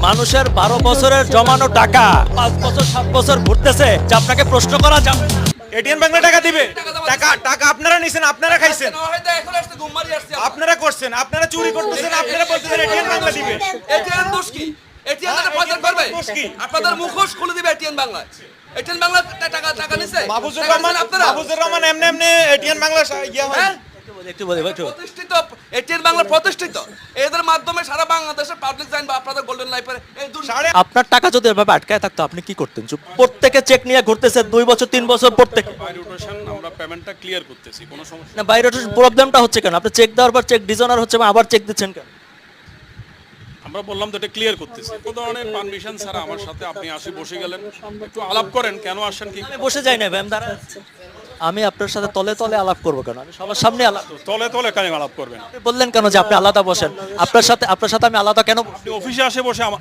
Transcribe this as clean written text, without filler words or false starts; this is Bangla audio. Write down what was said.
মানুষের 12 বছরের জমানো টাকা 5 বছর 7 বছর ঘুরতেছে, যে আপনাকে প্রশ্ন করা যাবে। এটিএম বাংলা টাকা দিবে? টাকা টাকা আপনারা নিছেন, আপনারা খাইছেন, আপনারা করছেন, আপনারা চুরি করতেছেন, আপনারা বলতেছেন এটিএম বাংলা দিবে। এটিএন দোষ কি? এটিএন তো প্রচার করবে, দোষ কি? আপনাদের মুখোশ খুলে দিবে এটিএন বাংলা। এটিএন বাংলা টাকা টাকা নিছে মাহফুজুর রহমান, আপনারা মাহফুজুর রহমান এমনি এমনি এটিএম বাংলা ইয়া হয়। হ্যাঁ? একটু বলি ভাই, একটু। প্রতিষ্ঠিত এটিএন বাংলা প্রতিষ্ঠিত, এদের মাধ্যমে সারা বাংলাদেশের পাবলিক জাইন বা আপনাদের গোল্ডেন লাইফের এই সাড়ে- আপনার টাকা যদি এভাবে আটকায় থাকতো আপনি কি করতেন? চুপ, প্রত্যেকে চেক নিয়ে ঘুরতেছে 2 বছর 3 বছর প্রত্যেকে। বাইরে রোটেশন আমরা পেমেন্টটা ক্লিয়ার করতেছি, কোনো সমস্যা না, বাইরে প্রবলেমটা হচ্ছে কেন? আপনি চেক দেওয়ার পর চেক ডিজনার হচ্ছে, আবার চেক দিচ্ছেন কেন? আমরা বললাম তো এটা ক্লিয়ার করতেছি। কোনো ধরনের পারমিশন ছাড়া আমার সাথে আপনি আসে বসে গেলেন, একটু আলাপ করেন, কেন আসেন কি আমি বসে যাই না ম্যাম, দাঁড়া। আমি আপনার সাথে তলে তলে আলাপ করবো কেন? আমি সবার সামনে আলাপ। তলে তলে কেন আলাপ করবেন? আপনি বললেন কেন যে আপনি আলাদা বসেন? আপনার সাথে আমি আলাদা কেন বসবো? আপনি অফিসে আসে বসে